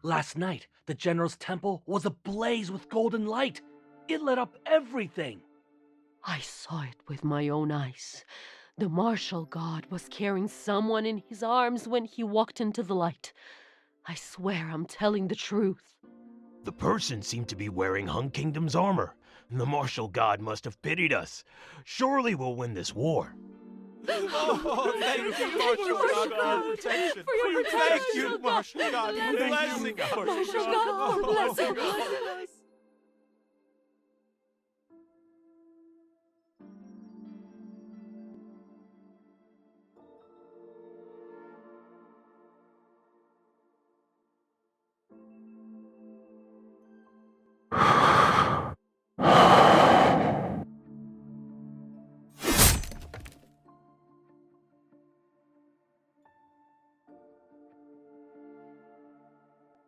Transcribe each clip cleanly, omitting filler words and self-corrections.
Last night, the general's temple was ablaze with golden light. It lit up everything. I saw it with my own eyes. The martial god was carrying someone in his arms when he walked into the light. I swear I'm telling the truth. The person seemed to be wearing Hun Kingdom's armor. The martial god must have pitied us. Surely we'll win this war. Oh, thank you, Martial God, for your protection. Thank you, Martial God, for blessing us. Martial God, for blessing us.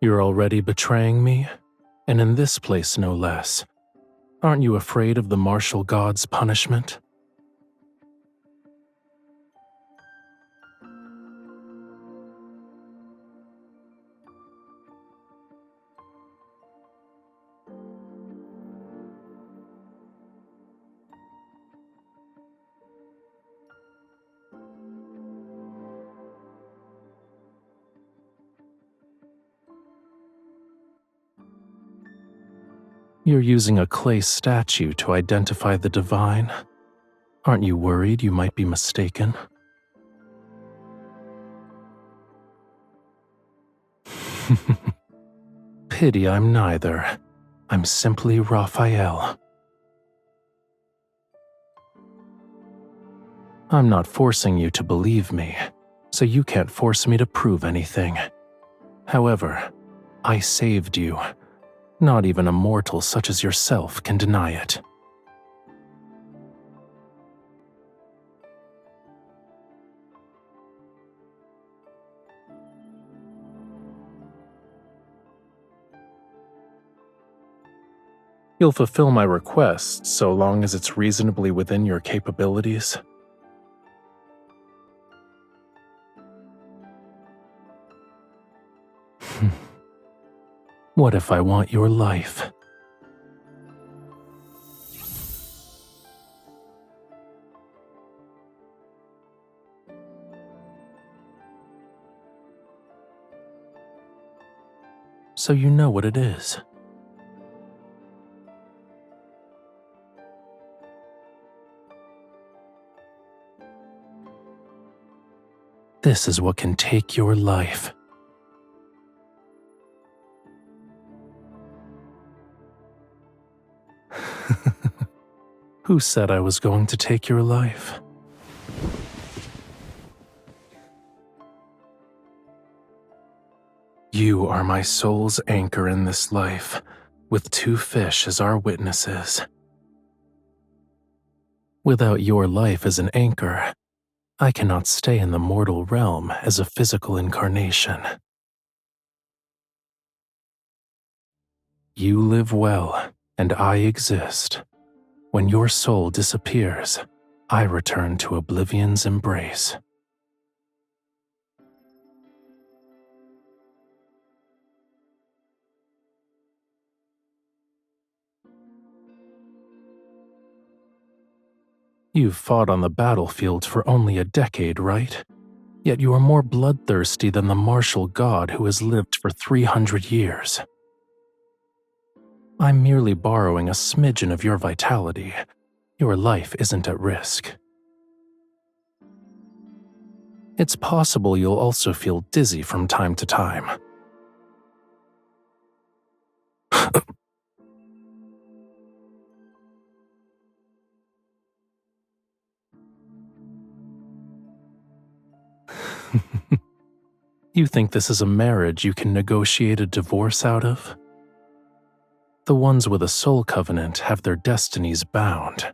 You're already betraying me? And in this place no less. Aren't you afraid of the martial god's punishment? You're using a clay statue to identify the divine. Aren't you worried you might be mistaken? Pity I'm neither. I'm simply Rafayel. I'm not forcing you to believe me, so you can't force me to prove anything. However, I saved you. Not even a mortal such as yourself can deny it. You'll fulfill my request so long as it's reasonably within your capabilities. What if I want your life? So you know what it is. This is what can take your life. Who said I was going to take your life? You are my soul's anchor in this life, with 2 fish as our witnesses. Without your life as an anchor, I cannot stay in the mortal realm as a physical incarnation. You live well, and I exist. When your soul disappears, I return to oblivion's embrace. You've fought on the battlefield for only a decade, right? Yet you are more bloodthirsty than the martial god who has lived for 300 years. I'm merely borrowing a smidgen of your vitality. Your life isn't at risk. It's possible you'll also feel dizzy from time to time. You think this is a marriage you can negotiate a divorce out of? The ones with a soul covenant have their destinies bound.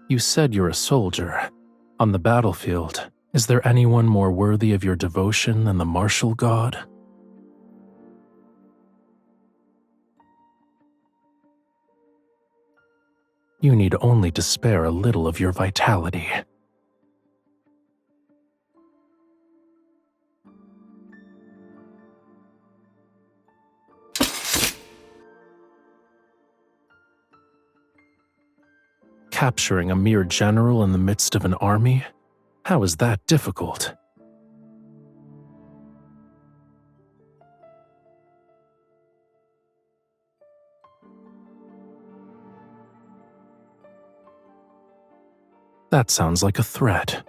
You said you're a soldier. On the battlefield, is there anyone more worthy of your devotion than the martial god? You need only to spare a little of your vitality. Capturing a mere general in the midst of an army? How is that difficult? That sounds like a threat.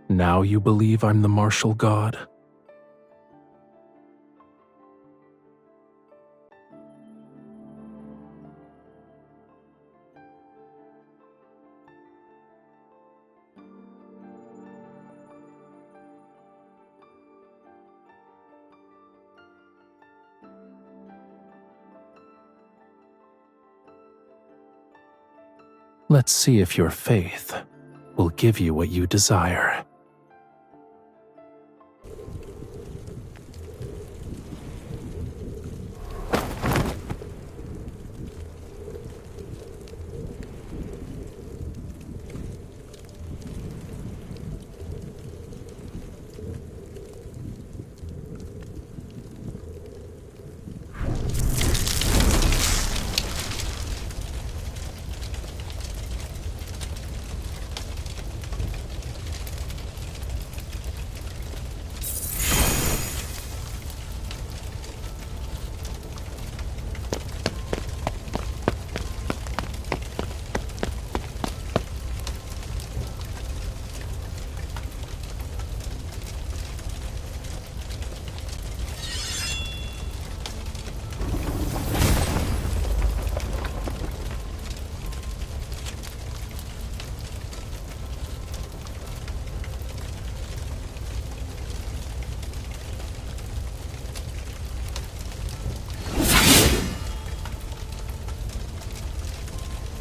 Now you believe I'm the martial god? Let's see if your faith will give you what you desire.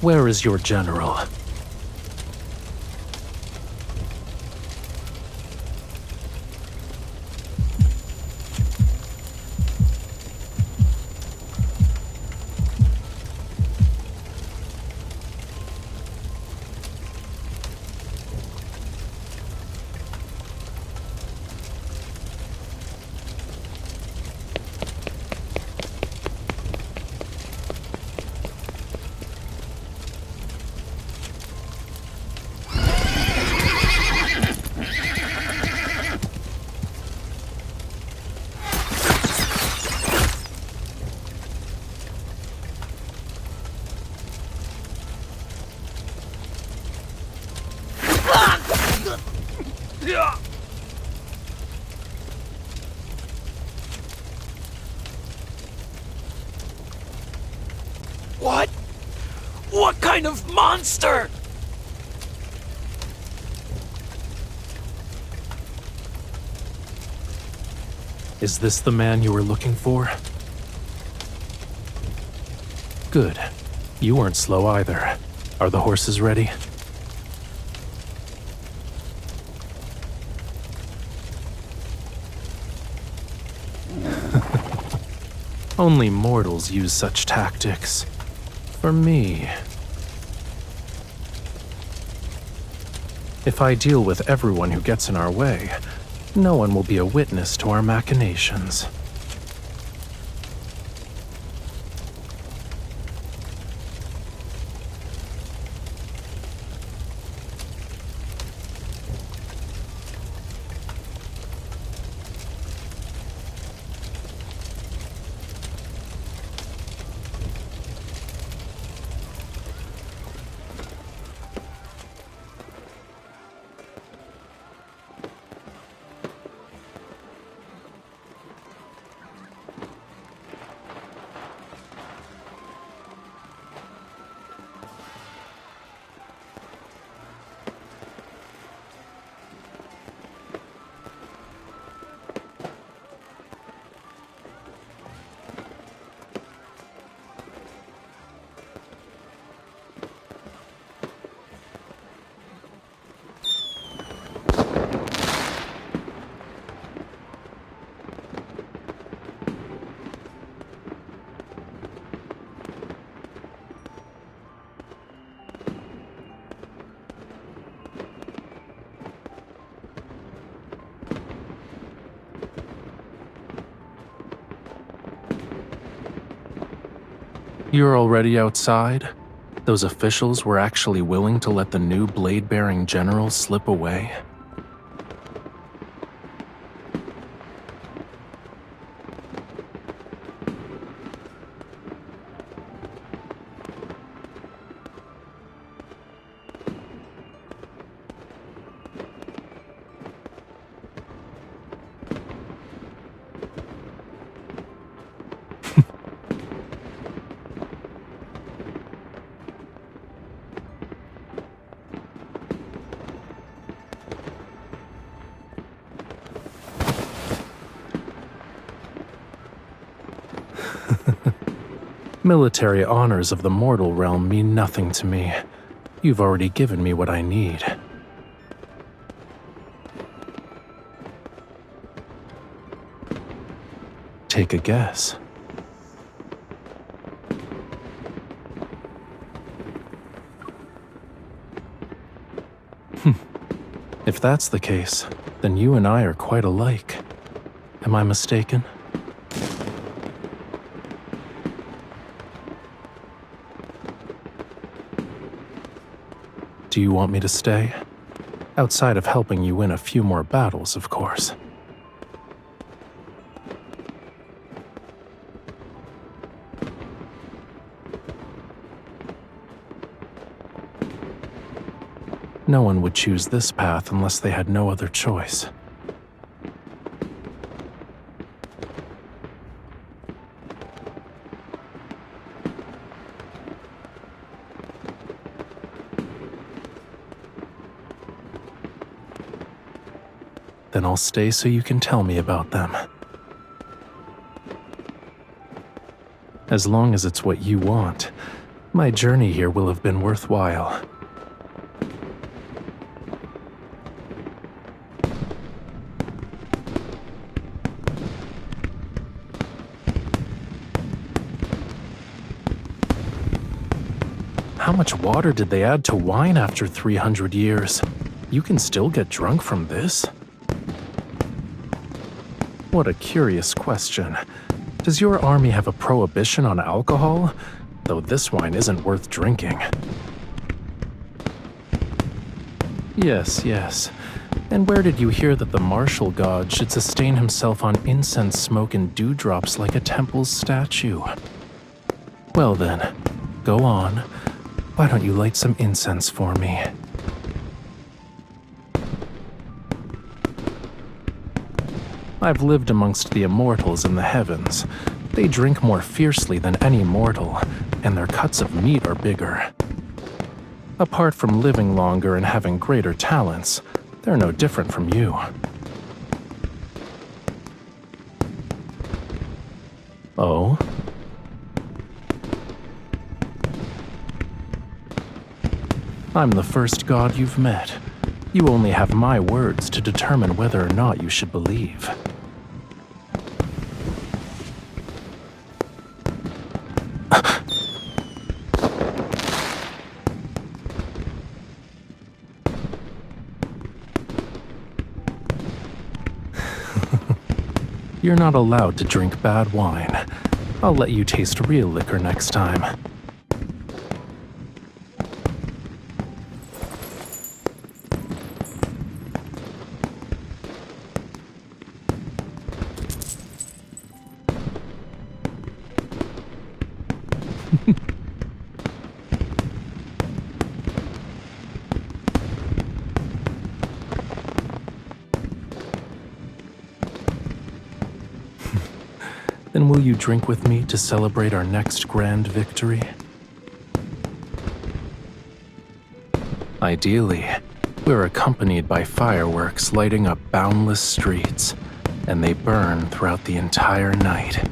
Where is your general? What? What kind of monster? Is this the man you were looking for? Good. You weren't slow either. Are the horses ready? Only mortals use such tactics. For me. If I deal with everyone who gets in our way, no one will be a witness to our machinations. You're already outside? Those officials were actually willing to let the new blade-bearing general slip away? Military honors of the mortal realm mean nothing to me. You've already given me what I need. Take a guess. If that's the case, then you and I are quite alike. Am I mistaken? Do you want me to stay? Outside of helping you win a few more battles, of course. No one would choose this path unless they had no other choice. Then I'll stay so you can tell me about them. As long as it's what you want, my journey here will have been worthwhile. How much water did they add to wine after 300 years? You can still get drunk from this? What a curious question. Does your army have a prohibition on alcohol? Though this wine isn't worth drinking. Yes. And where did you hear that the martial god should sustain himself on incense smoke and dewdrops like a temple's statue? Well then, go on. Why don't you light some incense for me? I've lived amongst the immortals in the heavens. They drink more fiercely than any mortal, and their cuts of meat are bigger. Apart from living longer and having greater talents, they're no different from you. Oh? I'm the first god you've met. You only have my words to determine whether or not you should believe. You're not allowed to drink bad wine. I'll let you taste real liquor next time. Then will you drink with me to celebrate our next grand victory? Ideally, we're accompanied by fireworks lighting up boundless streets, and they burn throughout the entire night.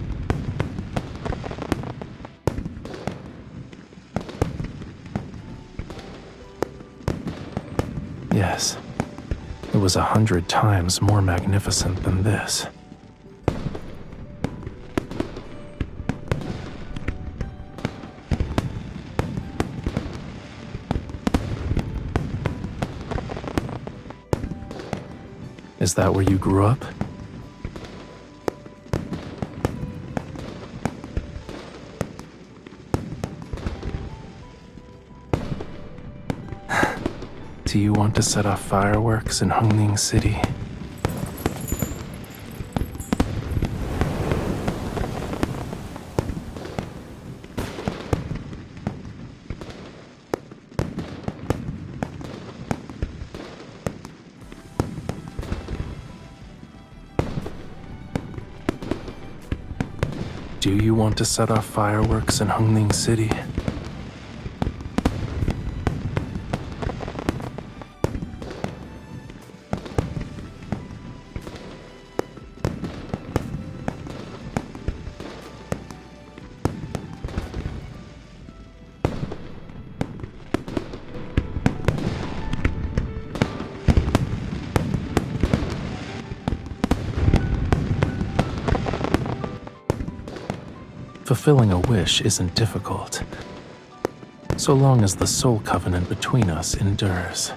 Yes, it was 100 times more magnificent than this. Is that where you grew up? Do you want to set off fireworks in Hungning City? Do you want to set off fireworks in Hungning City? Fulfilling a wish isn't difficult, so long as the soul covenant between us endures.